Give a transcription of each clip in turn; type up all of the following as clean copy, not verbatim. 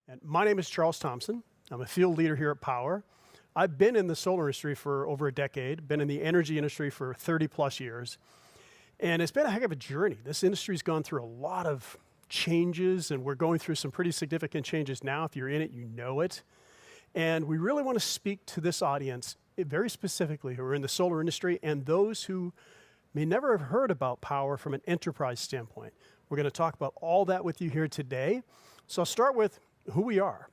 And my name is Charles Thompson. I'm a field leader here at Powur. I've been in the solar industry for over a decade, been in the energy industry for 30 plus years. And it's been a heck of a journey. This industry's gone through a lot of changes, and we're going through some pretty significant changes now. If you're in it, you know it. And we really want to speak to this audience very specifically who are in the solar industry and those who may never have heard about Powur from an enterprise standpoint. We're going to talk about all that with you here today. So I'll start with who we are.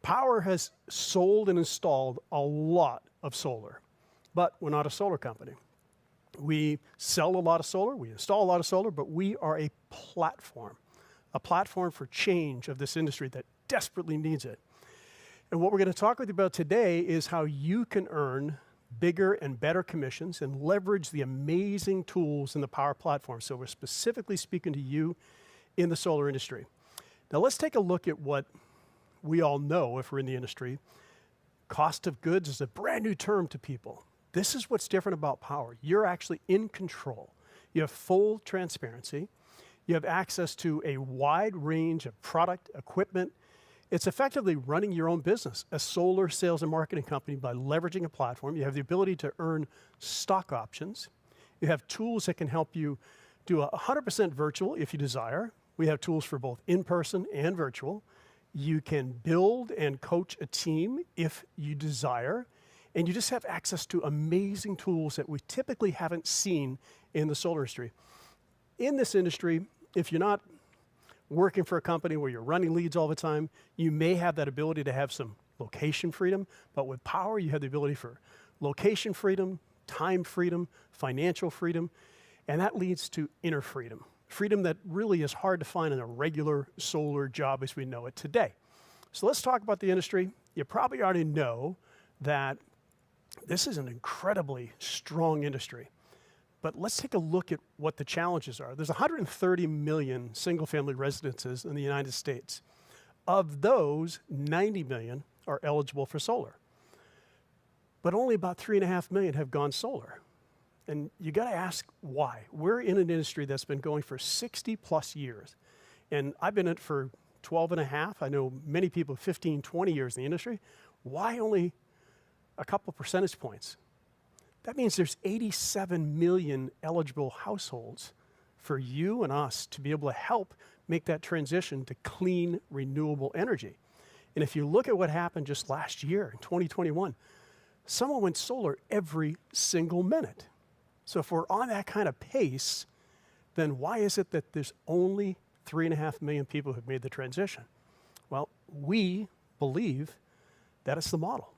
Powur has sold and installed a lot of solar, but we're not a solar company. We sell a lot of solar, we install a lot of solar, but we are a platform for change of this industry that desperately needs it. And what we're going to talk with you about today is how you can earn bigger and better commissions and leverage the amazing tools in the Powur platform. So we're specifically speaking to you in the solar industry. Now let's take a look at what we all know if we're in the industry. Cost of goods is a brand new term to people. This is what's different about Powur. You're actually in control. You have full transparency. You have access to a wide range of product, equipment. It's effectively running your own business, a solar sales and marketing company by leveraging a platform. You have the ability to earn stock options. You have tools that can help you do 100% virtual if you desire. We have tools for both in-person and virtual. You can build and coach a team if you desire. And you just have access to amazing tools that we typically haven't seen in the solar industry. In this industry, if you're not working for a company where you're running leads all the time, you may have that ability to have some location freedom. But with Powur, you have the ability for location freedom, time freedom, financial freedom, and that leads to inner freedom. Freedom that really is hard to find in a regular solar job as we know it today. So let's talk about the industry. You probably already know that this is an incredibly strong industry. But let's take a look at what the challenges are. There's 130 million single-family residences in the United States. Of those, 90 million are eligible for solar. But only about 3.5 million have gone solar. And you got to ask why. We're in an industry that's been going for 60 plus years. And I've been in it for 12 and a half. I know many people 15, 20 years in the industry. Why only a couple percentage points? That means there's 87 million eligible households for you and us to be able to help make that transition to clean, renewable energy. And if you look at what happened just last year, in 2021, someone went solar every single minute. So if we're on that kind of pace, then why is it that there's only 3.5 million people who've made the transition? Well, we believe that it's the model.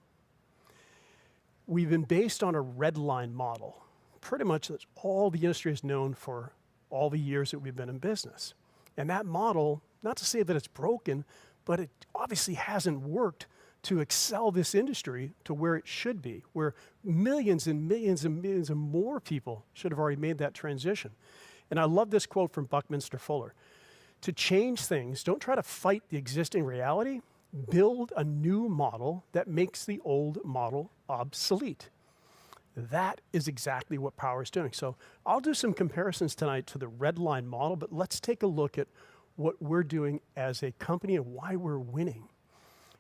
We've been based on a red line model. Pretty much that's all the industry has known for all the years that we've been in business. And that model, not to say that it's broken, but it obviously hasn't worked to excel this industry to where it should be, where millions and millions and millions and more people should have already made that transition. And I love this quote from Buckminster Fuller. To change things, don't try to fight the existing reality, build a new model that makes the old model obsolete. That is exactly what Powur is doing. So I'll do some comparisons tonight to the red line model, but let's take a look at what we're doing as a company and why we're winning.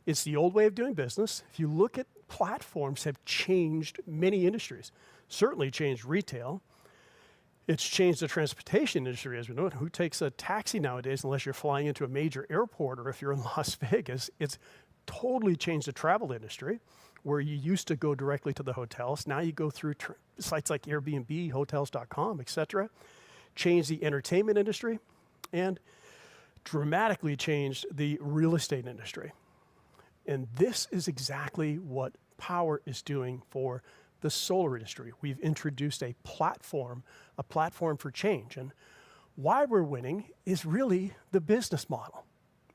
It's the old way of doing business. If you look at platforms have changed many industries, certainly changed retail. It's changed the transportation industry as we know it. Who takes a taxi nowadays unless you're flying into a major airport or if you're in Las Vegas? It's totally changed the travel industry where you used to go directly to the hotels. Now you go through sites like Airbnb, hotels.com, etc. Changed the entertainment industry and dramatically changed the real estate industry. And this is exactly what Powur is doing for the solar industry. We've introduced a platform for change. And why we're winning is really the business model.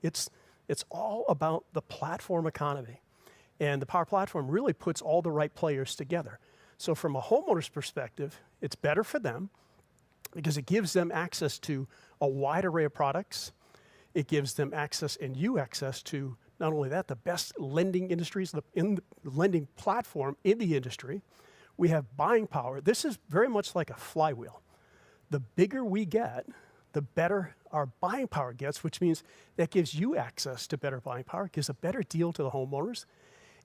It's all about the platform economy. And the Powur platform really puts all the right players together. So from a homeowner's perspective, it's better for them because it gives them access to a wide array of products. It gives them access and you access to not only that, the best lending industries in the lending platform in the industry. We have buying power. This is very much like a flywheel. The bigger we get, the better our buying power gets, which means that gives you access to better buying power, gives a better deal to the homeowners,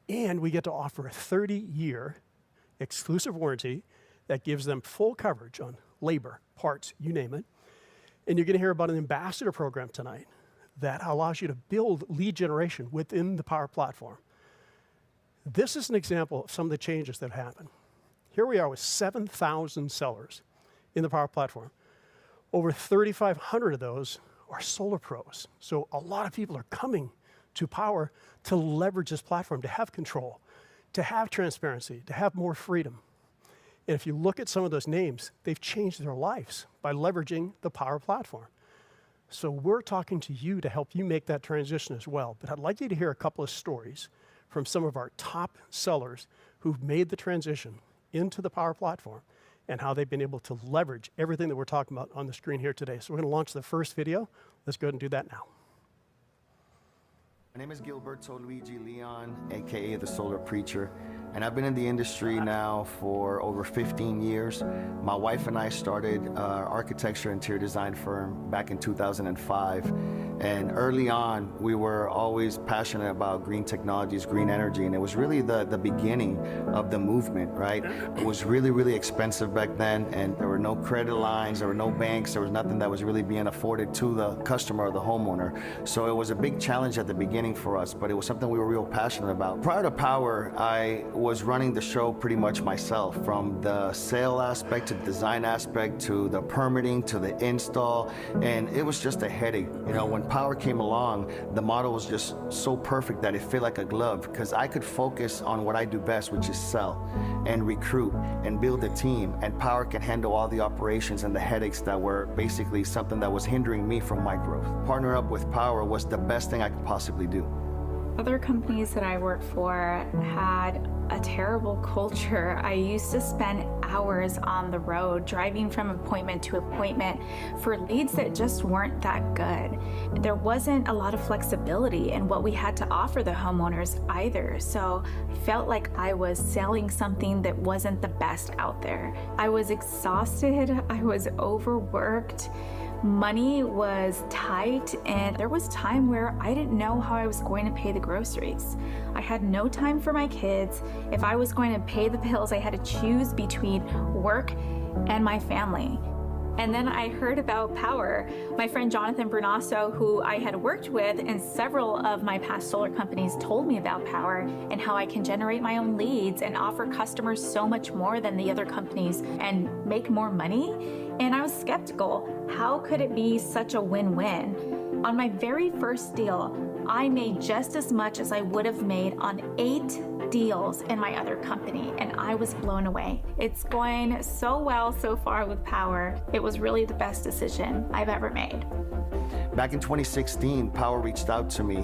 and we get to offer a 30-year exclusive warranty that gives them full coverage on labor, parts, you name it. And you're going to hear about an ambassador program tonight that allows you to build lead generation within the Powur platform. This is an example of some of the changes that happen. Here we are with 7,000 sellers in the Powur platform. Over 3,500 of those are solar pros. So a lot of people are coming to Powur to leverage this platform, to have control, to have transparency, to have more freedom. And if you look at some of those names, they've changed their lives by leveraging the Powur platform. So we're talking to you to help you make that transition as well. But I'd like you to hear a couple of stories from some of our top sellers who've made the transition into the Powur platform and how they've been able to leverage everything that we're talking about on the screen here today. So we're going to launch the first video. Let's go ahead and do that now. My name is Gilberto Luigi Leon, aka the Solar Preacher, and I've been in the industry now for over 15 years. My wife and I started an architecture interior design firm back in 2005, and early on we were always passionate about green technologies, green energy, and it was really the beginning of the movement, right? It was really expensive back then, and there were no credit lines, there were no banks, there was nothing that was really being afforded to the customer or the homeowner. So it was a big challenge at the beginning for us, but it was something we were real passionate about. Prior to Powur, I was running the show pretty much myself, from the sale aspect to the design aspect to the permitting to the install, and it was just a headache. You know, when Powur came along, the model was just so perfect that it fit like a glove, because I could focus on what I do best, which is sell and recruit and build a team, and Powur can handle all the operations and the headaches that were basically something that was hindering me from my growth. Partner up with Powur was the best thing I could possibly do. Other companies that I worked for had a terrible culture. I used to spend hours on the road driving from appointment to appointment for leads that just weren't that good. There wasn't a lot of flexibility in what we had to offer the homeowners either. So I felt like I was selling something that wasn't the best out there. I was exhausted, I was overworked. Money was tight, and there was time where I didn't know how I was going to pay the groceries. I had no time for my kids. If I was going to pay the bills, I had to choose between work and my family. And then I heard about Powur. My friend Jonathan Bernasso, who I had worked with in several of my past solar companies, told me about Powur and how I can generate my own leads and offer customers so much more than the other companies and make more money. And I was skeptical. How could it be such a win-win? On my very first deal, I made just as much as I would have made on 8 deals in my other company, and I was blown away. It's going so well so far with Powur. It was really the best decision I've ever made. Back in 2016, Powur reached out to me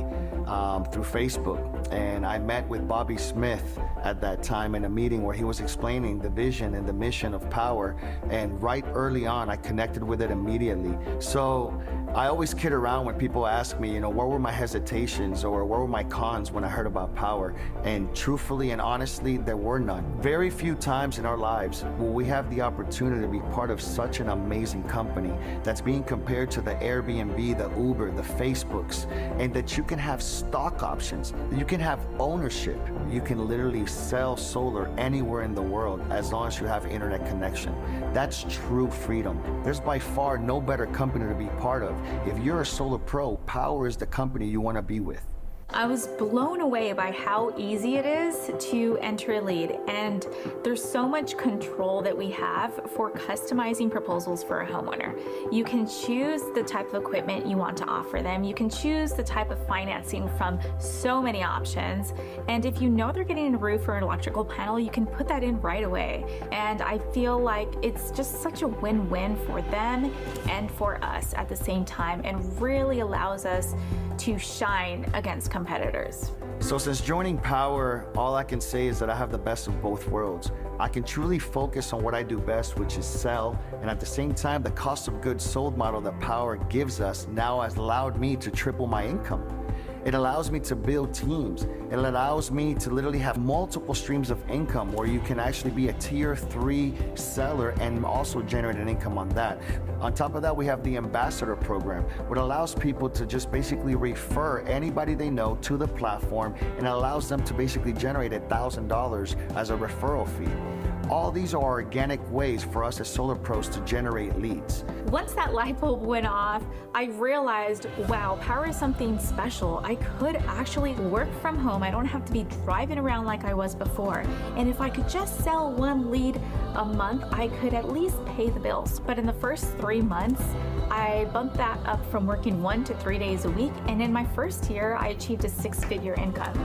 through Facebook, and I met with Bobby Smith at that time in a meeting where he was explaining the vision and the mission of Powur, and right early on I connected with it immediately. So I always kid around when people ask me, you know, what were my hesitations or what were my cons when I heard about Powur, and truthfully and honestly, there were none. Very few times in our lives will we have the opportunity to be part of such an amazing company that's being compared to the Airbnb, the Uber, the Facebooks, and that you can have stock options, you can have ownership, you can literally sell solar anywhere in the world as long as you have internet connection. That's true freedom. There's by far no better company to be part of. If you're a solar pro, Powur is the company you want to be with. I was blown away by how easy it is to enter a lead, and there's so much control that we have for customizing proposals for a homeowner. You can choose the type of equipment you want to offer them. You can choose the type of financing from so many options, and if you know they're getting a roof or an electrical panel, you can put that in right away. And I feel like it's just such a win-win for them and for us at the same time, and really allows us to shine against competitors. So since joining Powur, all I can say is that I have the best of both worlds. I can truly focus on what I do best, which is sell, and at the same time, the cost of goods sold model that Powur gives us now has allowed me to triple my income. It allows me to build teams. It allows me to literally have multiple streams of income where you can actually be a tier 3 seller and also generate an income on that. On top of that, we have the ambassador program, which allows people to just basically refer anybody they know to the platform, and allows them to basically generate $1,000 as a referral fee. All these are organic ways for us as solar pros to generate leads. Once that light bulb went off, I realized, wow, Powur is something special. I could actually work from home. I don't have to be driving around like I was before. And if I could just sell one lead a month, I could at least pay the bills. But in the first 3 months, I bumped that up from working 1 to 3 days a week. And in my first year, I achieved a 6-figure income.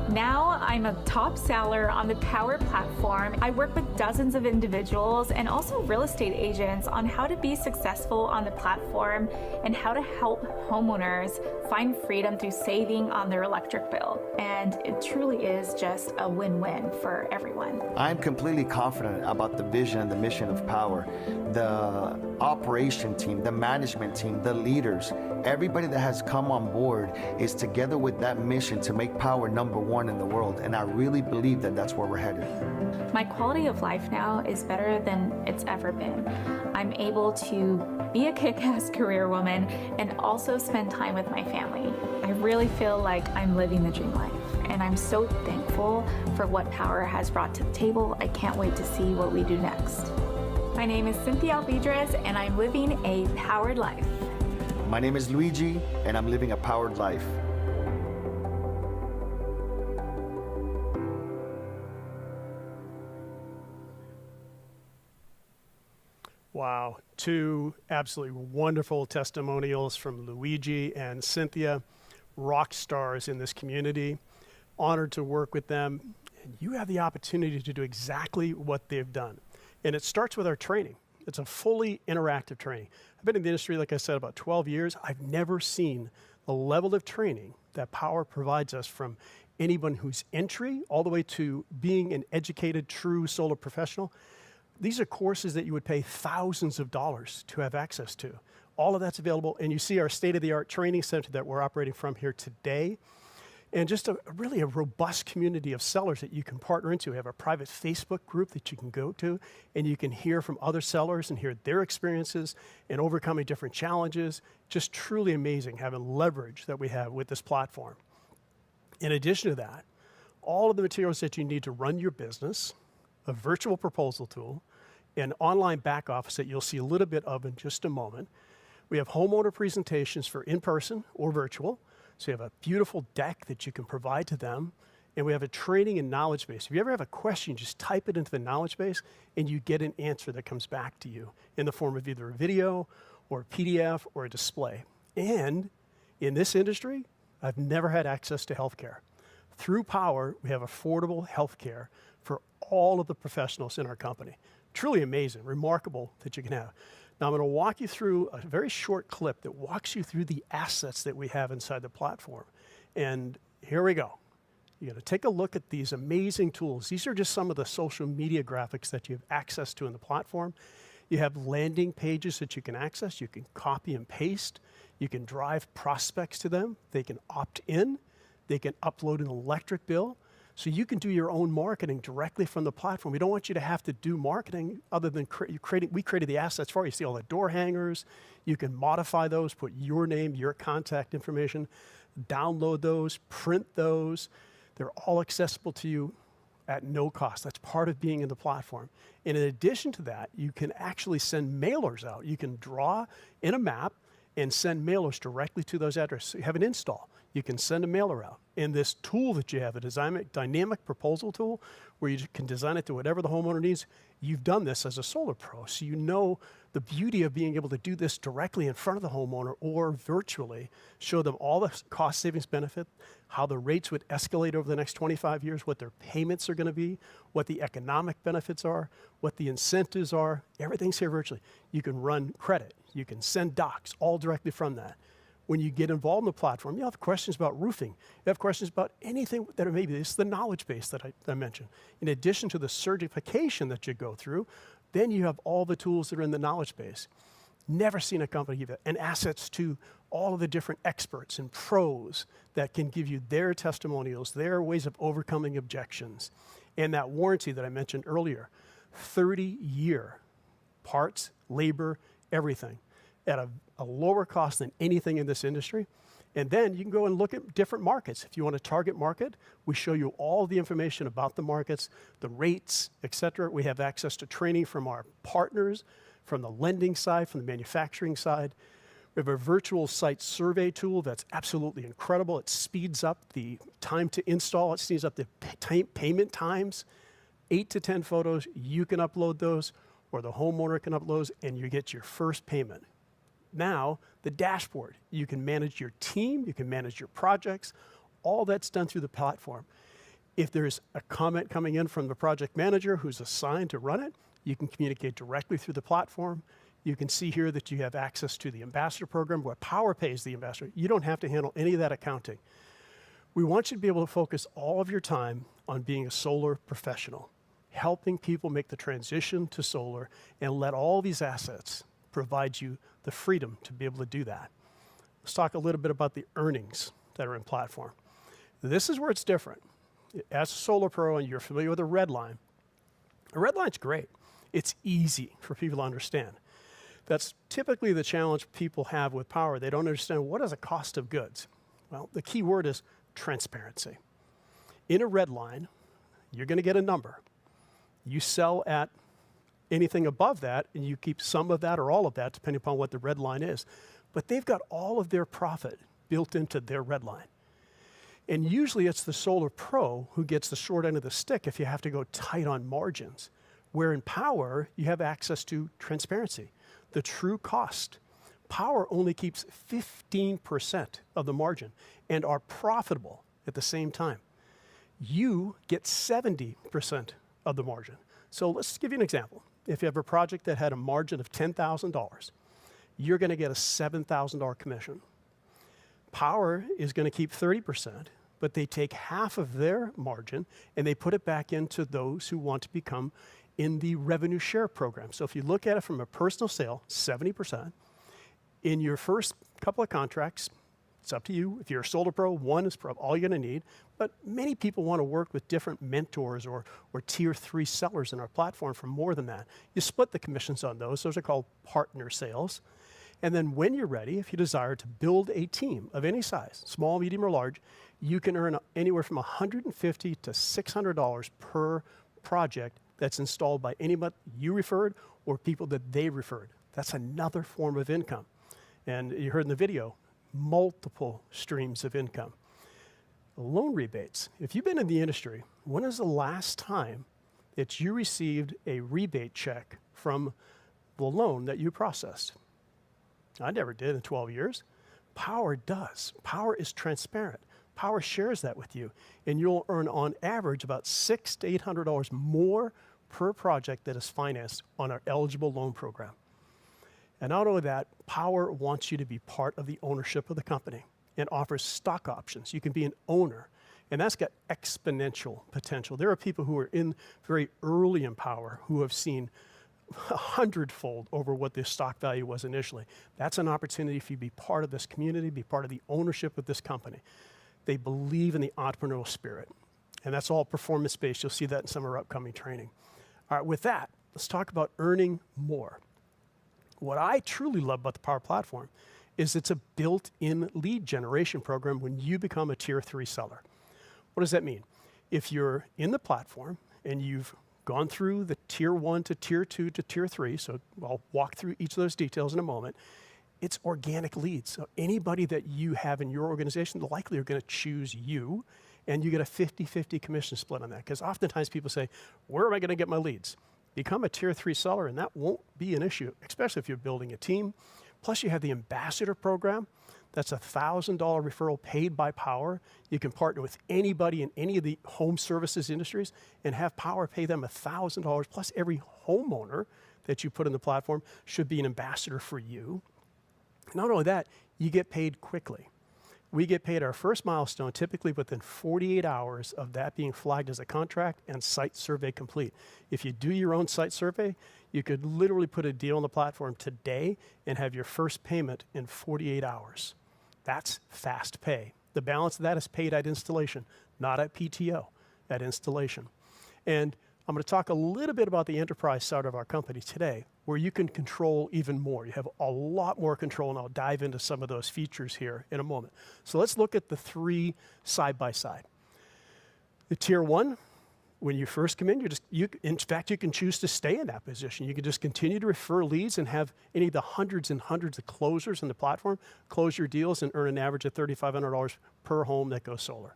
Now I'm a top seller on the Powur platform. I work with dozens of individuals and also real estate agents on how to be successful on the platform and how to help homeowners find freedom through saving on their electric bill. And it truly is just a win-win for everyone. I'm completely confident about the vision and the mission of Powur. The operation team, the management team, the leaders, everybody that has come on board is together with that mission to make Powur #1 in the world. And I really believe that that's where we're headed. My quality of life now is better than it's ever been. I'm able to be a kick-ass career woman and also spend time with my family. I really feel like I'm living the dream life, and I'm so thankful for what Powur has brought to the table. I can't wait to see what we do next. My name is Cynthia Alvidrez, and I'm living a powered life. My name is Luigi, and I'm living a powered life. Wow, 2 absolutely wonderful testimonials from Luigi and Cynthia, rock stars in this community. Honored to work with them. And you have the opportunity to do exactly what they've done. And it starts with our training. It's a fully interactive training. I've been in the industry, like I said, about 12 years. I've never seen the level of training that Powur provides us, from anyone who's entry all the way to being an educated, true solar professional. These are courses that you would pay thousands of dollars to have access to. All of that's available, and you see our state-of-the-art training center that we're operating from here today. And just really a robust community of sellers that you can partner into. We have a private Facebook group that you can go to, and you can hear from other sellers and hear their experiences in overcoming different challenges. Just truly amazing having leverage that we have with this platform. In addition to that, all of the materials that you need to run your business, a virtual proposal tool, an online back office that you'll see a little bit of in just a moment. We have homeowner presentations for in-person or virtual. So you have a beautiful deck that you can provide to them. And we have a training and knowledge base. If you ever have a question, just type it into the knowledge base and you get an answer that comes back to you in the form of either a video or a PDF or a display. And in this industry, I've never had access to healthcare. Through Powur, we have affordable healthcare for all of the professionals in our company. Truly amazing, remarkable that you can have. Now I'm going to walk you through a very short clip that walks you through the assets that we have inside the platform. And here we go. You're going to take a look at these amazing tools. These are just some of the social media graphics that you have access to in the platform. You have landing pages that you can access. You can copy and paste. You can drive prospects to them. They can opt in. They can upload an electric bill. So you can do your own marketing directly from the platform. We don't want you to have to do marketing other than we created the assets for you. See all the door hangers. You can modify those, put your name, your contact information, download those, print those. They're all accessible to you at no cost. That's part of being in the platform. And in addition to that, you can actually send mailers out. You can draw in a map and send mailers directly to those addresses. So you have an install. You can send a mailer out. And this tool that you have, a dynamic proposal tool, where you can design it to whatever the homeowner needs, you've done this as a solar pro. So you know the beauty of being able to do this directly in front of the homeowner or virtually, show them all the cost savings benefit, how the rates would escalate over the next 25 years, what their payments are going to be, what the economic benefits are, what the incentives are. Everything's here virtually. You can run credit. You can send docs all directly from that. When you get involved in the platform, you have questions about roofing. You have questions about anything that it may be. It's the knowledge base that I mentioned. In addition to the certification that you go through, then you have all the tools that are in the knowledge base. Never seen a company give it, and assets to all of the different experts and pros that can give you their testimonials, their ways of overcoming objections. And that warranty that I mentioned earlier, 30-year parts, labor, everything at a lower cost than anything in this industry. And then you can go and look at different markets. If you want to target market, we show you all the information about the markets, the rates, et cetera. We have access to training from our partners, from the lending side, from the manufacturing side. We have a virtual site survey tool that's absolutely incredible. It speeds up the time to install. It speeds up the payment times. 8 to 10 photos, you can upload those, or the homeowner can upload those, and you get your first payment. Now, the dashboard. You can manage your team, you can manage your projects. All that's done through the platform. If there's a comment coming in from the project manager who's assigned to run it, you can communicate directly through the platform. You can see here that you have access to the ambassador program, where Powur pays the ambassador. You don't have to handle any of that accounting. We want you to be able to focus all of your time on being a solar professional, helping people make the transition to solar, and let all these assets provide you the freedom to be able to do that. Let's talk a little bit about the earnings that are in platform. This is where it's different. As a solar pro, and you're familiar with a red line, a red line's great. It's easy for people to understand. That's typically the challenge people have with Powur. They don't understand, what is a cost of goods? Well, the key word is transparency. In a red line, you're going to get a number. You sell at anything above that, and you keep some of that or all of that, depending upon what the red line is. But they've got all of their profit built into their red line. And usually it's the solar pro who gets the short end of the stick if you have to go tight on margins. Where in Powur, you have access to transparency, the true cost. Powur only keeps 15% of the margin and are profitable at the same time. You get 70% of the margin. So let's give you an example. If you have a project that had a margin of $10,000, you're going to get a $7,000 commission. Powur is going to keep 30%, but they take half of their margin and they put it back into those who want to become in the revenue share program. So if you look at it from a personal sale, 70%. In your first couple of contracts, it's up to you. If you're a solar pro, one is all you're going to need. But many people want to work with different mentors or tier 3 sellers in our platform for more than that. You split the commissions on those. Those are called partner sales. And then when you're ready, if you desire to build a team of any size, small, medium, or large, you can earn anywhere from $150 to $600 per project that's installed by anybody you referred or people that they referred. That's another form of income. And you heard in the video, multiple streams of income. Loan rebates. If you've been in the industry, when is the last time that you received a rebate check from the loan that you processed? I never did in 12 years. Powur does. Powur is transparent. Powur shares that with you, and you'll earn on average about $600 to $800 more per project that is financed on our eligible loan program. And not only that, Powur wants you to be part of the ownership of the company and offers stock options. You can be an owner, and that's got exponential potential. There are people who are in very early in Powur who have seen 100-fold over what their stock value was initially. That's an opportunity for you to be part of this community, be part of the ownership of this company. They believe in the entrepreneurial spirit, and that's all performance-based. You'll see that in some of our upcoming training. All right, with that, let's talk about earning more. What I truly love about the Powur platform is it's a built-in lead generation program when you become a tier 3 seller. What does that mean? If you're in the platform and you've gone through the tier 1 to tier 2 to tier 3, so I'll walk through each of those details in a moment, it's organic leads. So anybody that you have in your organization, likely are going to choose you, and you get a 50-50 commission split on that. Because oftentimes people say, where am I going to get my leads? Become a tier 3 seller, and that won't be an issue, especially if you're building a team. Plus, you have the ambassador program. That's a $1,000 referral paid by Powur. You can partner with anybody in any of the home services industries and have Powur pay them $1,000. Plus, every homeowner that you put in the platform should be an ambassador for you. Not only that, you get paid quickly. We get paid our first milestone typically within 48 hours of that being flagged as a contract and site survey complete. If you do your own site survey, you could literally put a deal on the platform today and have your first payment in 48 hours. That's fast pay. The balance of that is paid at installation, not at PTO, at installation. And I'm going to talk a little bit about the enterprise side of our company today, where you can control even more. You have a lot more control, and I'll dive into some of those features here in a moment. So let's look at the three side by side. The tier one, when you first come in, in fact, you can choose to stay in that position. You can just continue to refer leads and have any of the hundreds and hundreds of closers in the platform close your deals and earn an average of $3,500 per home that goes solar.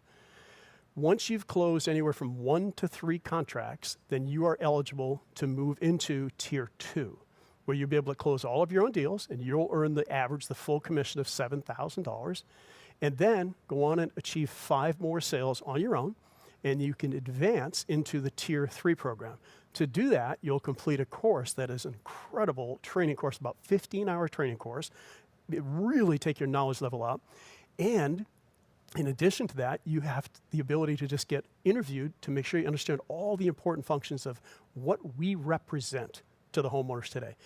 Once you've closed anywhere from 1 to 3 contracts, then you are eligible to move into tier 2, where you'll be able to close all of your own deals and you'll earn the average, the full commission of $7,000, and then go on and achieve 5 more sales on your own, and you can advance into the tier 3 program. To do that, you'll complete a course that is an incredible training course, about 15-hour training course. It really take your knowledge level up. And in addition to that, you have the ability to just get interviewed to make sure you understand all the important functions of what we represent to the homeowners today.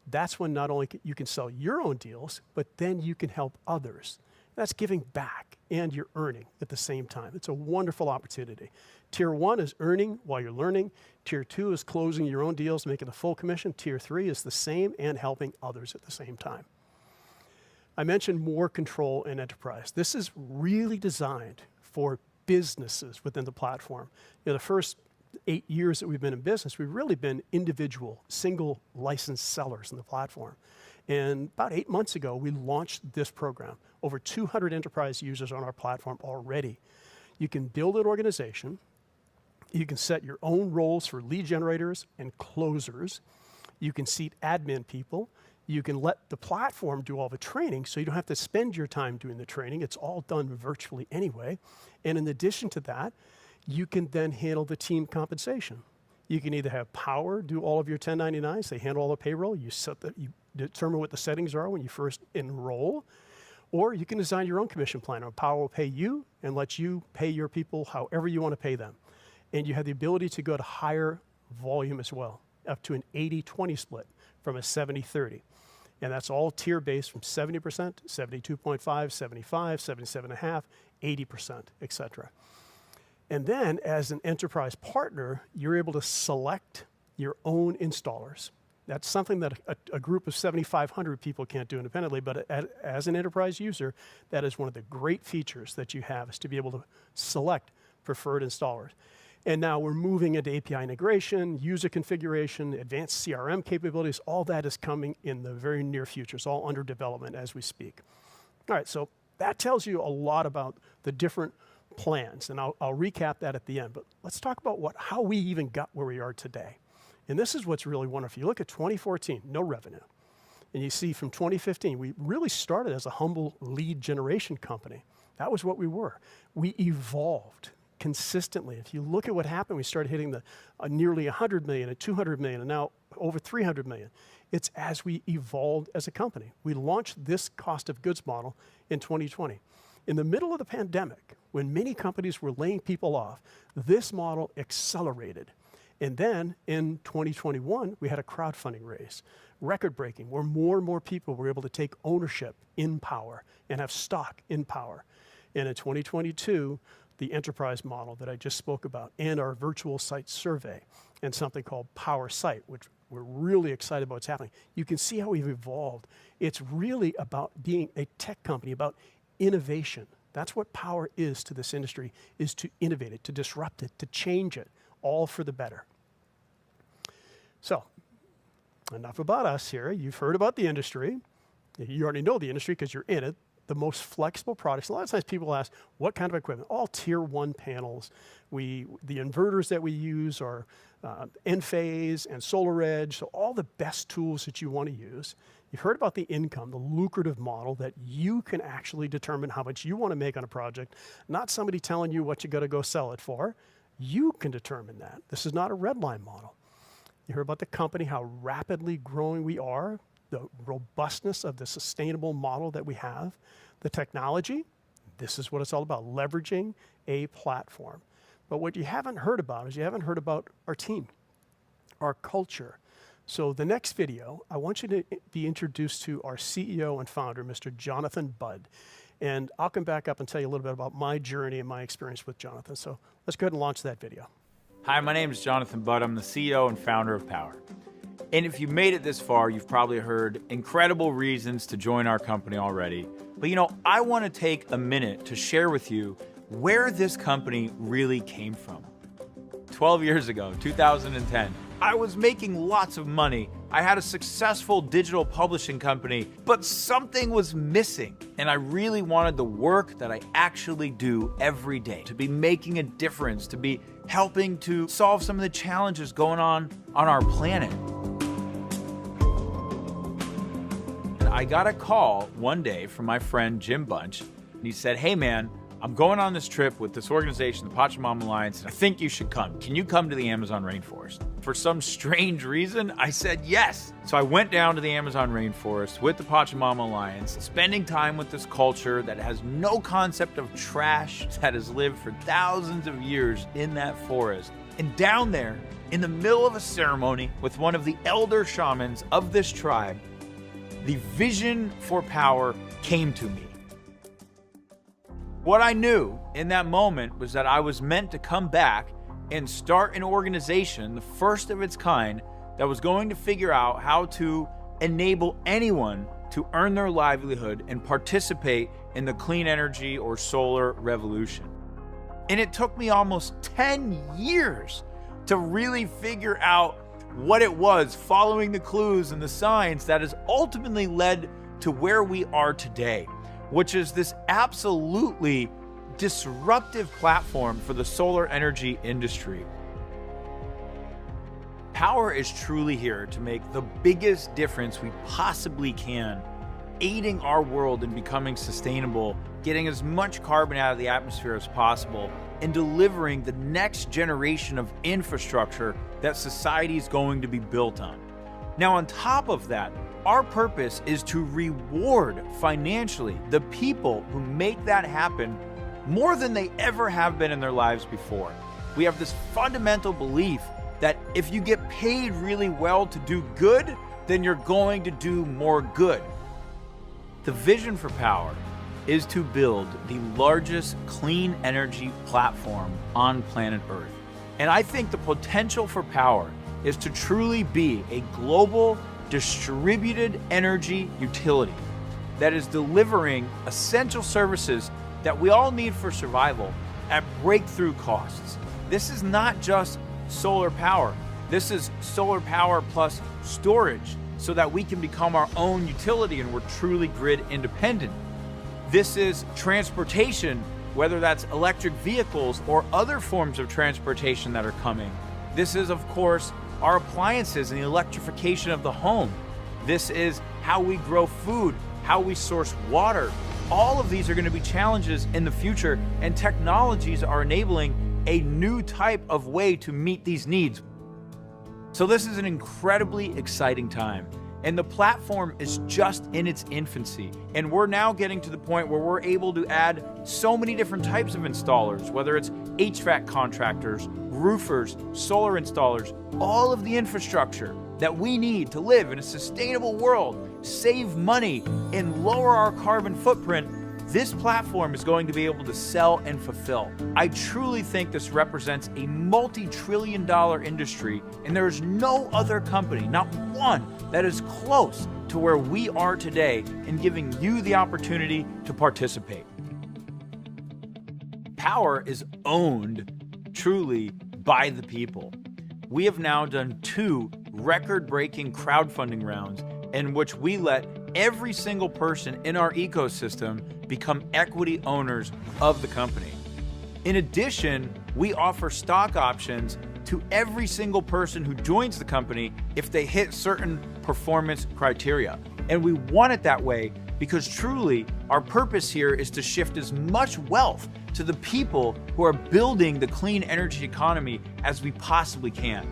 That's when not only you can sell your own deals, but then you can help others. That's giving back and you're earning at the same time. It's a wonderful opportunity. Tier 1 is earning while you're learning. Tier 2 is closing your own deals, making a full commission. Tier 3 is the same and helping others at the same time. I mentioned more control in enterprise. This is really designed for businesses within the platform. You know, the first 8 years that we've been in business, we've really been individual, single licensed sellers in the platform. And about 8 months ago, we launched this program. Over 200 enterprise users on our platform already. You can build an organization. You can set your own roles for lead generators and closers. You can seat admin people. You can let the platform do all the training so you don't have to spend your time doing the training. It's all done virtually anyway. And in addition to that, you can then handle the team compensation. You can either have Powur do all of your 1099s, they handle all the payroll, you determine what the settings are when you first enroll, or you can design your own commission plan. Powur will pay you and let you pay your people however you want to pay them. And you have the ability to go to higher volume as well, up to an 80-20 split from a 70-30. And that's all tier-based from 70%, 72.5, 75, 77.5, 80%, et cetera. And then as an enterprise partner, you're able to select your own installers. That's something that a group of 7,500 people can't do independently, but as an enterprise user, that is one of the great features that you have, is to be able to select preferred installers. And now we're moving into API integration, user configuration, advanced CRM capabilities. All that is coming in the very near future. It's all under development as we speak. All right, so that tells you a lot about the different plans, and I'll recap that at the end. But let's talk about how we even got where we are today. And this is what's really wonderful. You look at 2014, no revenue. And you see from 2015, we really started as a humble lead generation company. That was what we were. We evolved consistently. If you look at what happened, we started hitting the nearly 100 million and 200 million and now over 300 million. It's as we evolved as a company. We launched this cost of goods model in 2020. In the middle of the pandemic, when many companies were laying people off, this model accelerated. And then in 2021, we had a crowdfunding raise, record-breaking, where more and more people were able to take ownership in Powur and have stock in Powur. And in 2022, the enterprise model that I just spoke about, and our virtual site survey, and something called Powur Site, which we're really excited about what's happening. You can see how we've evolved. It's really about being a tech company, about innovation. That's what Powur is to this industry, is to innovate it, to disrupt it, to change it, all for the better. So, enough about us here. You've heard about the industry. You already know the industry because you're in it. The most flexible products. A lot of times people ask, what kind of equipment? All tier 1 panels. The inverters that we use are Enphase and SolarEdge, so all the best tools that you want to use. You've heard about the income, the lucrative model that you can actually determine how much you want to make on a project, not somebody telling you what you got to go sell it for. You can determine that. This is not a red line model. You heard about the company, how rapidly growing we are, the robustness of the sustainable model that we have, the technology. This is what it's all about, leveraging a platform. But what you haven't heard about is you haven't heard about our team, our culture. So the next video, I want you to be introduced to our CEO and founder, Mr. Jonathan Budd. And I'll come back up and tell you a little bit about my journey and my experience with Jonathan. So let's go ahead and launch that video. Hi, my name is Jonathan Budd. I'm the CEO and founder of Powur. And if you made it this far, you've probably heard incredible reasons to join our company already. But I want to take a minute to share with you where this company really came from. 12 years ago, 2010, I was making lots of money. I had a successful digital publishing company, but something was missing. And I really wanted the work that I actually do every day to be making a difference, to be helping to solve some of the challenges going on our planet. And I got a call one day from my friend Jim Bunch, and he said, "Hey man, I'm going on this trip with this organization, the Pachamama Alliance, and I think you should come. Can you come to the Amazon rainforest?" For some strange reason, I said yes. So I went down to the Amazon rainforest with the Pachamama Alliance, spending time with this culture that has no concept of trash, that has lived for thousands of years in that forest. And down there, in the middle of a ceremony with one of the elder shamans of this tribe, the vision for Powur came to me. What I knew in that moment was that I was meant to come back and start an organization, the first of its kind, that was going to figure out how to enable anyone to earn their livelihood and participate in the clean energy or solar revolution. And it took me almost 10 years to really figure out what it was, following the clues and the signs that has ultimately led to where we are today, which is this absolutely disruptive platform for the solar energy industry. Powur is truly here to make the biggest difference we possibly can, aiding our world in becoming sustainable, getting as much carbon out of the atmosphere as possible, and delivering the next generation of infrastructure that society is going to be built on. Now, on top of that, our purpose is to reward financially the people who make that happen more than they ever have been in their lives before. We have this fundamental belief that if you get paid really well to do good, then you're going to do more good. The vision for Powur is to build the largest clean energy platform on planet Earth. And I think the potential for Powur is to truly be a global distributed energy utility that is delivering essential services that we all need for survival at breakthrough costs. This is not just solar power. This is solar power plus storage so that we can become our own utility and we're truly grid independent. This is transportation, whether that's electric vehicles or other forms of transportation that are coming. This is, of course, our appliances and the electrification of the home. This is how we grow food, how we source water. All of these are going to be challenges in the future, and technologies are enabling a new type of way to meet these needs. So this is an incredibly exciting time, and the platform is just in its infancy. And we're now getting to the point where we're able to add so many different types of installers, whether it's HVAC contractors, roofers, solar installers, all of the infrastructure that we need to live in a sustainable world, save money, and lower our carbon footprint. This platform is going to be able to sell and fulfill. I truly think this represents a multi-trillion-dollar industry, and there is no other company, not one, that is close to where we are today in giving you the opportunity to participate. Powur is owned truly by the people. We have now done 2 record-breaking crowdfunding rounds in which we let every single person in our ecosystem become equity owners of the company. In addition, we offer stock options to every single person who joins the company if they hit certain performance criteria. And we want it that way because truly our purpose here is to shift as much wealth to the people who are building the clean energy economy as we possibly can.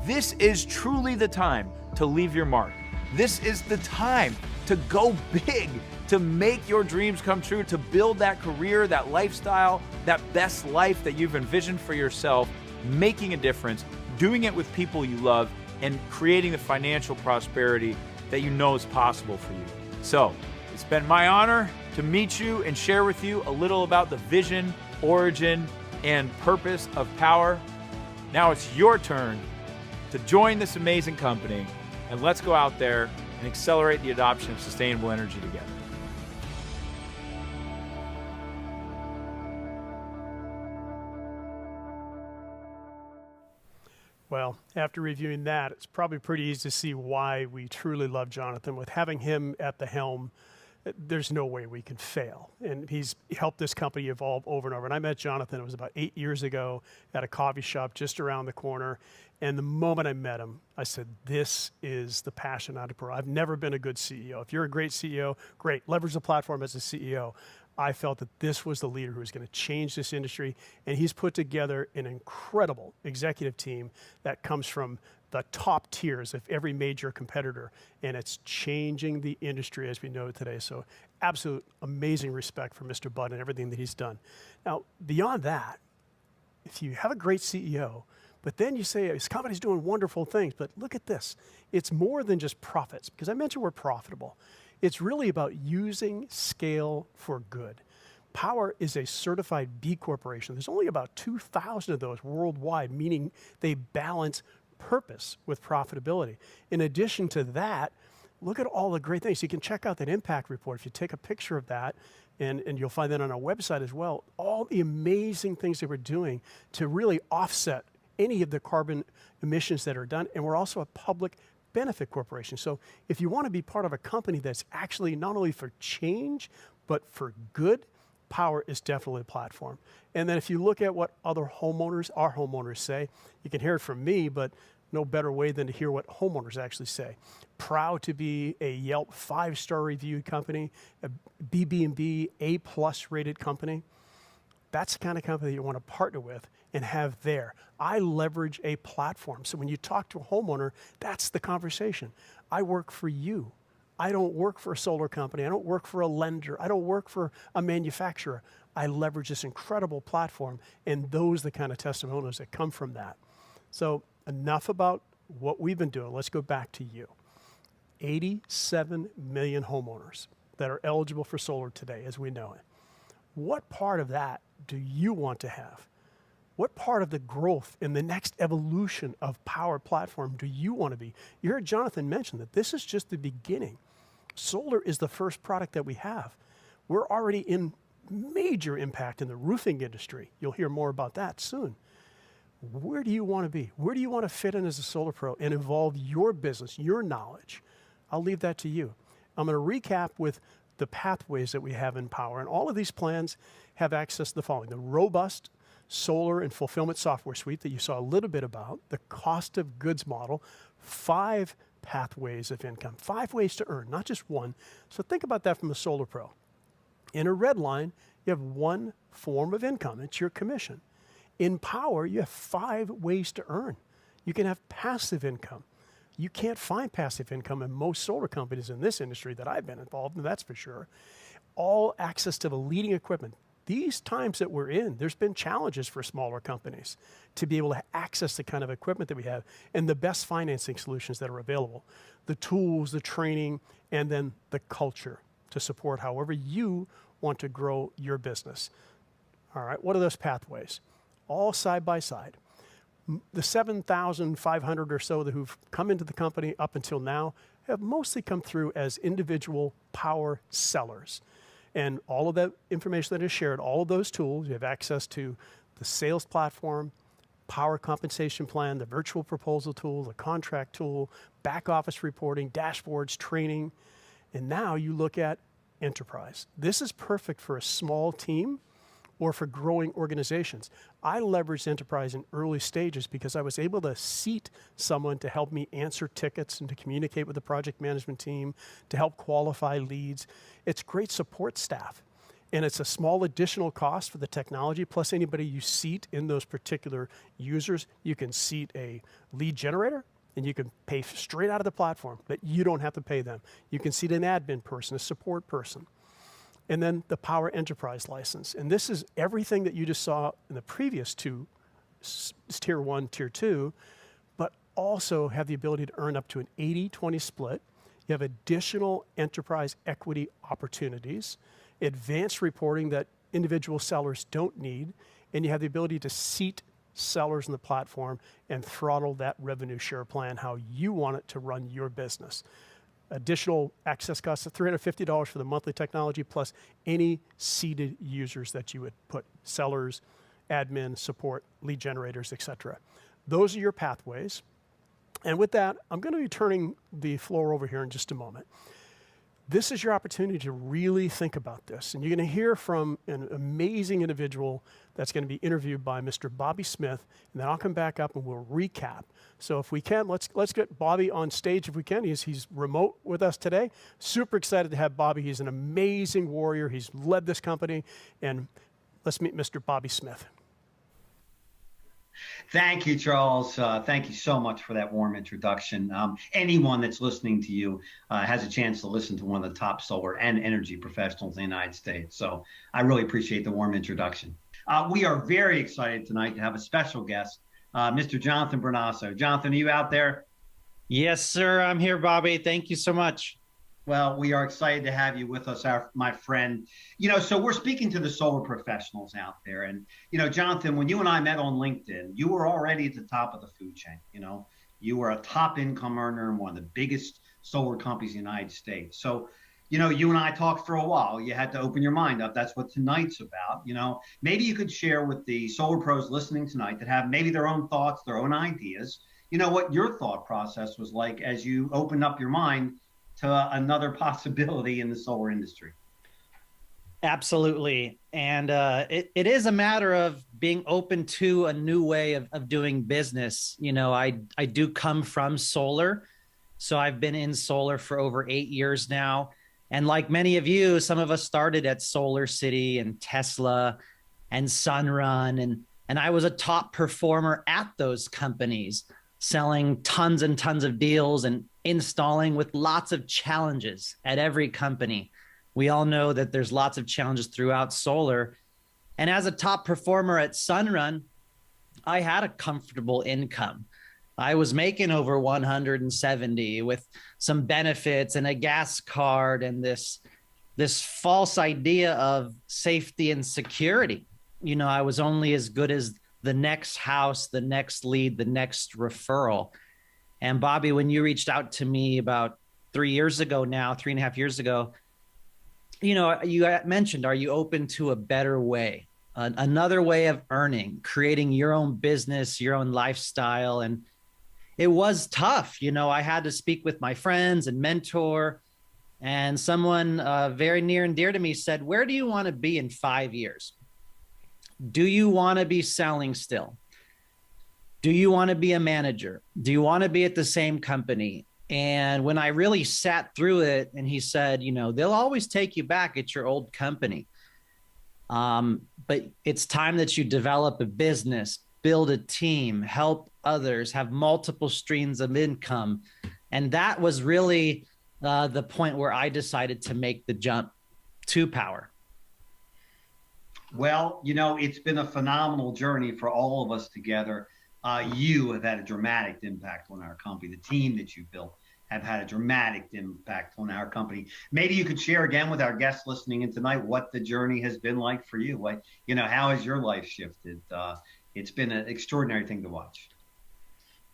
This is truly the time to leave your mark. This is the time to go big, to make your dreams come true, to build that career, that lifestyle, that best life that you've envisioned for yourself, making a difference, doing it with people you love, and creating the financial prosperity that you know is possible for you. So, It's been my honor to meet you and share with you a little about the vision, origin, and purpose of Powur. Now it's your turn to join this amazing company, and let's go out there and accelerate the adoption of sustainable energy together. Well, after reviewing that, it's probably pretty easy to see why we truly love Jonathan. With having him at the helm, there's no way we can fail. And he's helped this company evolve over and over. And I met Jonathan, it was about 8 years ago at a coffee shop just around the corner. And the moment I met him, I said, this is the passion entrepreneur. I've never been a good CEO. If you're a great CEO, great, leverage the platform as a CEO. I felt that this was the leader who was going to change this industry, and he's put together an incredible executive team that comes from the top tiers of every major competitor, and it's changing the industry as we know it today. So absolute amazing respect for Mr. Budd and everything that he's done. Now, beyond that, if you have a great CEO, but then you say his company's doing wonderful things, but look at this. It's more than just profits, because I mentioned we're profitable. It's really about using scale for good. Powur is a certified B Corporation. There's only about 2,000 of those worldwide, meaning they balance purpose with profitability. In addition to that, look at all the great things. You can check out that impact report if you take a picture of that, and you'll find that on our website as well. All the amazing things that we're doing to really offset any of the carbon emissions that are done, and we're also a public benefit corporation. So if you want to be part of a company that's actually not only for change, but for good, Powur is definitely a platform. And then if you look at what other homeowners, our homeowners say, you can hear it from me, but no better way than to hear what homeowners actually say. Proud to be a Yelp 5-star reviewed company, a BB&B A+ rated company. That's the kind of company you want to partner with and have there. I leverage a platform. So when you talk to a homeowner, that's the conversation. I work for you. I don't work for a solar company. I don't work for a lender. I don't work for a manufacturer. I leverage this incredible platform, and those are the kind of testimonials that come from that. So enough about what we've been doing. Let's go back to you. 87 million homeowners that are eligible for solar today, as we know it. What part of that do you want to have? What part of the growth in the next evolution of Powur platform do you want to be? You heard Jonathan mention that this is just the beginning. Solar is the first product that we have. We're already in major impact in the roofing industry. You'll hear more about that soon. Where do you want to be? Where do you want to fit in as a solar pro and evolve your business, your knowledge? I'll leave that to you. I'm going to recap with the pathways that we have in Powur, and all of these plans have access to the following: the robust solar and fulfillment software suite that you saw a little bit about, the cost of goods model, 5 pathways of income, 5 ways to earn, not just one. So think about that from a solar pro. In a red line, you have one form of income. It's your commission. In Powur, you have 5 ways to earn. You can have passive income. You can't find passive income in most solar companies in this industry that I've been involved in, that's for sure. All access to the leading equipment. These times that we're in, there's been challenges for smaller companies to be able to access the kind of equipment that we have and the best financing solutions that are available. The tools, the training, and then the culture to support however you want to grow your business. All right, what are those pathways? All side by side. The 7,500 or so who've come into the company up until now have mostly come through as individual Powur sellers. And all of that information that is shared, all of those tools, you have access to the sales platform, Powur compensation plan, the virtual proposal tool, the contract tool, back office reporting, dashboards, training. And now you look at enterprise. This is perfect for a small team or for growing organizations. I leveraged enterprise in early stages because I was able to seat someone to help me answer tickets and to communicate with the project management team, to help qualify leads. It's great support staff. And it's a small additional cost for the technology, plus anybody you seat in those particular users. You can seat a lead generator, and you can pay straight out of the platform, but you don't have to pay them. You can seat an admin person, a support person. And then the Powur Enterprise license. And this is everything that you just saw in the previous 2, Tier 1, Tier 2, but also have the ability to earn up to an 80-20 split. You have additional enterprise equity opportunities, advanced reporting that individual sellers don't need, and you have the ability to seat sellers in the platform and throttle that revenue share plan how you want it to run your business. Additional access costs of $350 for the monthly technology, plus any seated users that you would put, sellers, admin, support, lead generators, etc. Those are your pathways. And with that, I'm going to be turning the floor over here in just a moment. This is your opportunity to really think about this. And you're going to hear from an amazing individual that's going to be interviewed by Mr. Bobby Smith, and then I'll come back up and we'll recap. So if we can, let's get Bobby on stage if we can. He's remote with us today. Super excited to have Bobby. He's an amazing warrior. He's led this company. And let's meet Mr. Bobby Smith. Thank you, Charles. Thank you so much for that warm introduction. Anyone that's listening to you has a chance to listen to one of the top solar and energy professionals in the United States. So I really appreciate the warm introduction. We are very excited tonight to have a special guest, Mr. Jonathan Bernasso. Jonathan, are you out there? Yes, sir. I'm here, Bobby. Thank you so much. Well, we are excited to have you with us, my friend. So we're speaking to the solar professionals out there. And, Jonathan, when you and I met on LinkedIn, you were already at the top of the food chain. You were a top income earner in one of the biggest solar companies in the United States. So, you and I talked for a while. You had to open your mind up. That's what tonight's about. Maybe you could share with the solar pros listening tonight that have maybe their own thoughts, their own ideas, what your thought process was like as you opened up your mind to another possibility in the solar industry. Absolutely. And it is a matter of being open to a new way of doing business. I do come from solar. So I've been in solar for over 8 years now. And like many of you, some of us started at Solar City and Tesla and Sunrun. And I was a top performer at those companies, selling tons and tons of deals and installing with lots of challenges at every company. We all know that there's lots of challenges throughout solar. And as a top performer at Sunrun, I had a comfortable income. I was making over 170 with some benefits and a gas card and this false idea of safety and security. I was only as good as the next house, the next lead, the next referral. And Bobby, when you reached out to me about 3 years ago now, 3.5 years ago, you mentioned, are you open to a better way, another way of earning, creating your own business, your own lifestyle? And it was tough. I had to speak with my friends and mentor, and someone very near and dear to me said, where do you want to be in 5 years? Do you want to be selling still? Do you want to be a manager? Do you want to be at the same company? And when I really sat through it, and he said, they'll always take you back at your old company. But it's time that you develop a business, build a team, help others, have multiple streams of income. And that was really the point where I decided to make the jump to Powur. Well, it's been a phenomenal journey for all of us together. You have had a dramatic impact on our company. The team that you built have had a dramatic impact on our company. Maybe you could share again with our guests listening in tonight what the journey has been like for you. How has your life shifted? It's been an extraordinary thing to watch.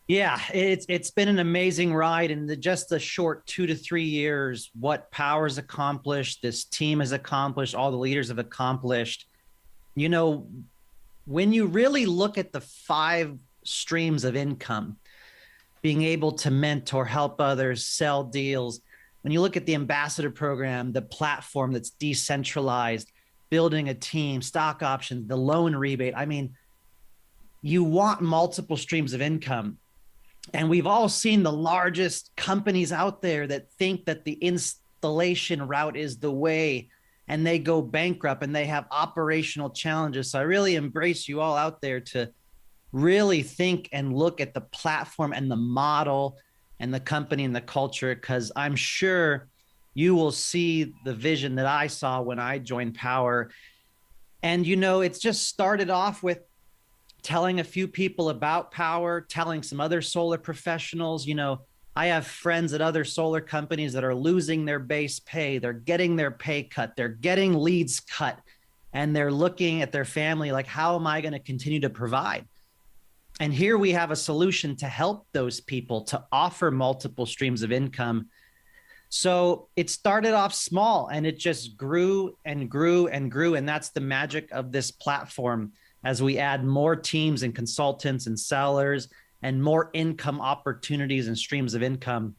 Yeah, it's been an amazing ride. And just the short 2 to 3 years, what Powur's accomplished, this team has accomplished, all the leaders have accomplished. When you really look at the 5 streams of income, being able to mentor, help others, sell deals, when you look at the ambassador program, the platform that's decentralized, building a team, stock options, the loan rebate, you want multiple streams of income. And we've all seen the largest companies out there that think that the installation route is the way, and they go bankrupt and they have operational challenges. So I really embrace you all out there to really think and look at the platform and the model and the company and the culture, because I'm sure you will see the vision that I saw when I joined Powur. And, it's just started off with telling a few people about Powur, telling some other solar professionals, I have friends at other solar companies that are losing their base pay. They're getting their pay cut. They're getting leads cut. And they're looking at their family like, how am I going to continue to provide? And here we have a solution to help those people, to offer multiple streams of income. So it started off small and it just grew and grew and grew. And that's the magic of this platform as we add more teams and consultants and sellers and more income opportunities and streams of income.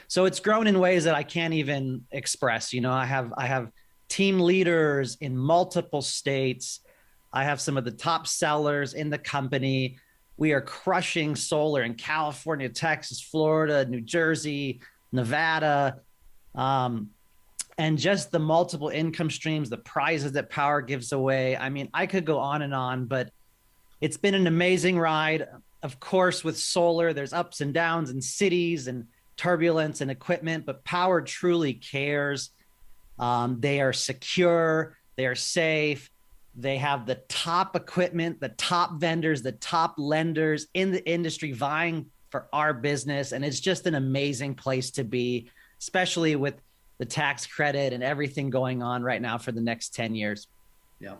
So it's grown in ways that I can't even express. You know, I have team leaders in multiple states. I have some of the top sellers in the company. We are crushing solar in California, Texas, Florida, New Jersey, Nevada. And just the multiple income streams, the prizes that Powur gives away. I mean, I could go on and on, but it's been an amazing ride. Of course, with solar, there's ups and downs and cities and turbulence and equipment, but Powur truly cares. They are secure, they are safe, they have the top equipment, the top vendors, the top lenders in the industry vying for our business. And it's just an amazing place to be, especially with the tax credit and everything going on right now for the next 10 years. Yeah.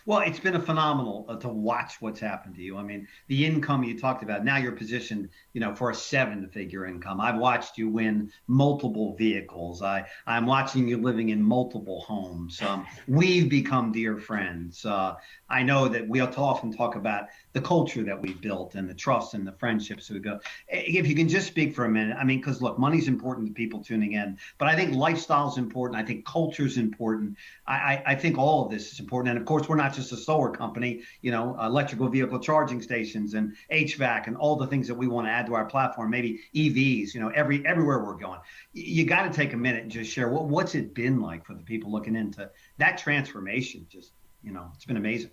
Well, it's been a phenomenal to watch what's happened to you. I mean, the income you talked about, now you're positioned, you know, for a 7-figure income. I've watched you win multiple vehicles. I'm watching you living in multiple homes. We've become dear friends. I know that we often talk about the culture that we've built and the trust and the friendships we go. If you can just speak for a minute, I mean, because look, money's important to people tuning in, but I think lifestyle is important. I think culture is important. I think all of this is important. And of course, we're not just a solar company, you know, electrical vehicle charging stations and HVAC and all the things that we want to add to our platform, maybe EVs, you know, everywhere we're going. You got to take a minute and just share what's it been like for the people looking into that transformation. Just, you know, it's been amazing.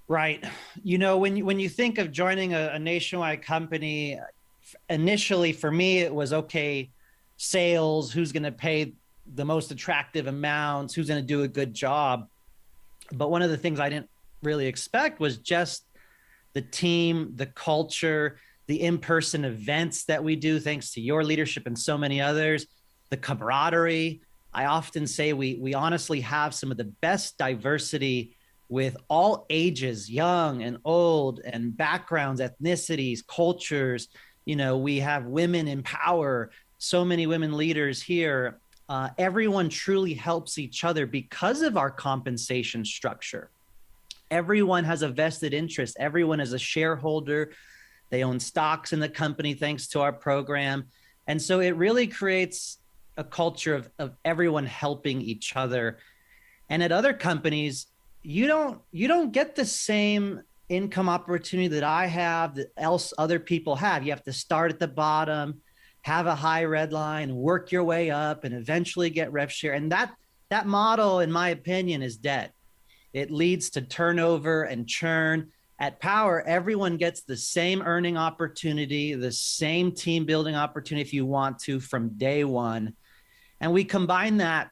Right. You know, when you think of joining a nationwide company, initially for me, it was, okay, sales, who's going to pay the most attractive amounts, who's going to do a good job. But one of the things I didn't really expect was just the team, the culture, the in-person events that we do, thanks to your leadership and so many others, the camaraderie. I often say we honestly have some of the best diversity with all ages, young and old, and backgrounds, ethnicities, cultures. You know, we have women in power, so many women leaders here. Everyone truly helps each other because of our compensation structure. Everyone has a vested interest. Everyone is a shareholder. They own stocks in the company thanks to our program. And so it really creates a culture of everyone helping each other. And at other companies, you don't get the same income opportunity that I have, that else other people have. You have to start at the bottom, have a high red line, work your way up, and eventually get rev share. And that model, in my opinion, is dead. It leads to turnover and churn. At Powur, everyone gets the same earning opportunity, the same team building opportunity if you want to from day one. And we combine that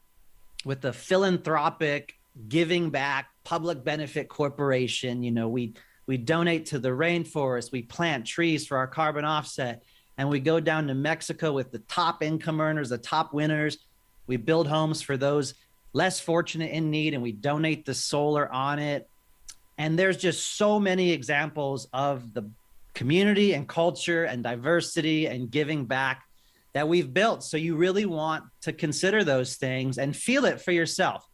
with the philanthropic, giving back, public benefit corporation. You know, we donate to the rainforest, we plant trees for our carbon offset, and we go down to Mexico with the top income earners, the top winners. We build homes for those less fortunate in need, and we donate the solar on it. And there's just so many examples of the community and culture and diversity and giving back that we've built. So you really want to consider those things and feel it for yourself.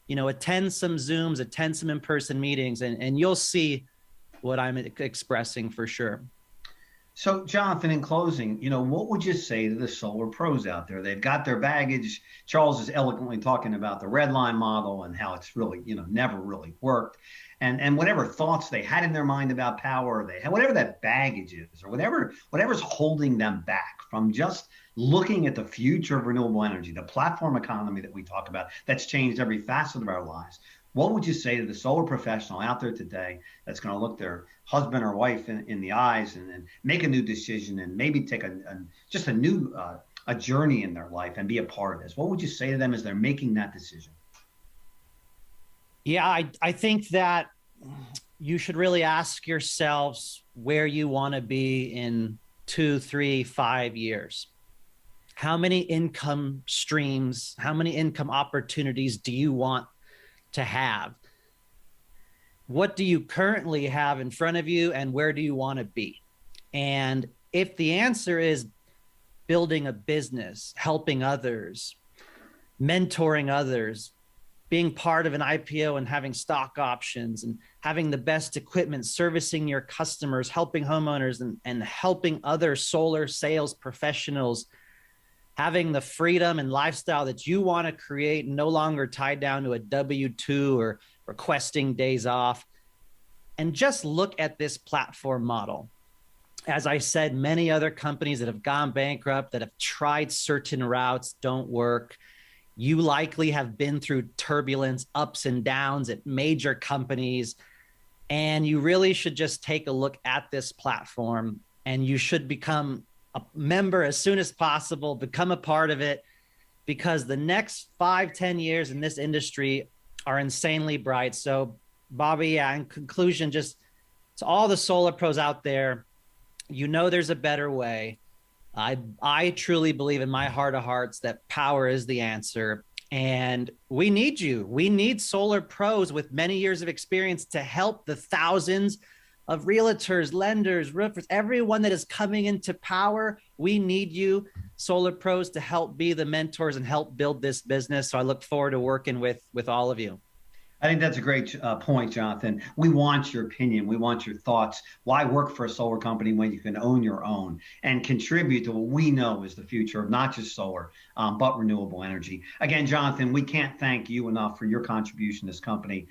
You know, attend some Zooms, attend some in-person meetings, and you'll see what I'm expressing for sure. So, Jonathan, in closing, you know, what would you say to the solar pros out there? They've got their baggage. Charles is eloquently talking about the red line model and how it's really, you know, never really worked. And whatever thoughts they had in their mind about power, they had whatever that baggage is, or whatever's holding them back from just looking at the future of renewable energy, the platform economy that we talk about, that's changed every facet of our lives. What would you say to the solar professional out there today that's going to look their husband or wife in the eyes and make a new decision and maybe take just a new a journey in their life and be a part of this? What would you say to them as they're making that decision? Yeah, I think that you should really ask yourselves where you want to be in 2, 3, 5 years? How many income streams, how many income opportunities do you want to have? What do you currently have in front of you, and where do you want to be? And if the answer is building a business, helping others, mentoring others, being part of an IPO and having stock options and having the best equipment, servicing your customers, helping homeowners and helping other solar sales professionals, having the freedom and lifestyle that you want to create, no longer tied down to a W-2 or requesting days off. And just look at this platform model. As I said, many other companies that have gone bankrupt, that have tried certain routes, don't work. You likely have been through turbulence, ups and downs at major companies, and you really should just take a look at this platform, and you should become a member as soon as possible, become a part of it, because the next 5-10 years in this industry are insanely bright. So Bobby, yeah, in conclusion, just to all the solar pros out there, you know there's a better way. I truly believe in my heart of hearts that Powur is the answer. And we need you. We need solar pros with many years of experience to help the thousands of realtors, lenders, roofers, everyone that is coming into Powur. We need you, solar pros, to help be the mentors and help build this business. So I look forward to working with all of you. I think that's a great point, Jonathan. We want your opinion. We want your thoughts. Why work for a solar company when you can own your own and contribute to what we know is the future of not just solar, but renewable energy? Again, Jonathan, we can't thank you enough for your contribution to this company,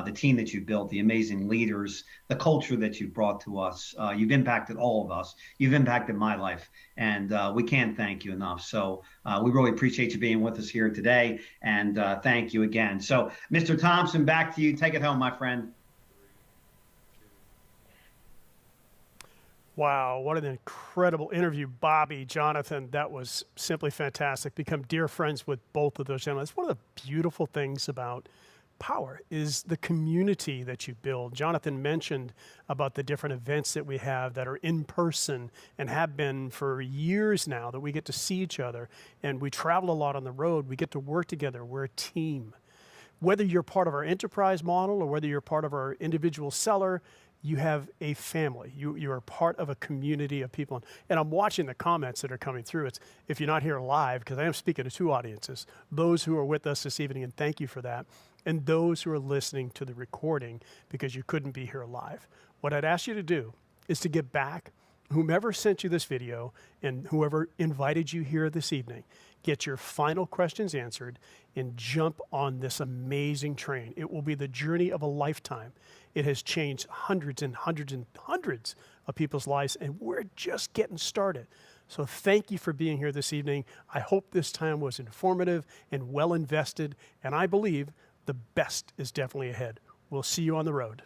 the team that you built, the amazing leaders, the culture that you've brought to us. You've impacted all of us. You've impacted my life, and we can't thank you enough. So we really appreciate you being with us here today, and thank you again. So, Mr. Thompson, back to you. Take it home, my friend. Wow, what an incredible interview, Bobby, Jonathan. That was simply fantastic. Become dear friends with both of those gentlemen. It's one of the beautiful things about Powur is the community that you build. Jonathan mentioned about the different events that we have that are in person and have been for years now, that we get to see each other, and we travel a lot on the road. We get to work together. We're a team. Whether you're part of our enterprise model or whether you're part of our individual seller, you have a family. You are part of a community of people. And I'm watching the comments that are coming through. It's, if you're not here live, because I am speaking to two audiences, those who are with us this evening, and thank you for that, and those who are listening to the recording because you couldn't be here live. What I'd ask you to do is to get back, whomever sent you this video and whoever invited you here this evening, get your final questions answered and jump on this amazing train. It will be the journey of a lifetime. It has changed hundreds and hundreds and hundreds of people's lives, and we're just getting started. So thank you for being here this evening. I hope this time was informative and well invested, and I believe the best is definitely ahead. We'll see you on the road.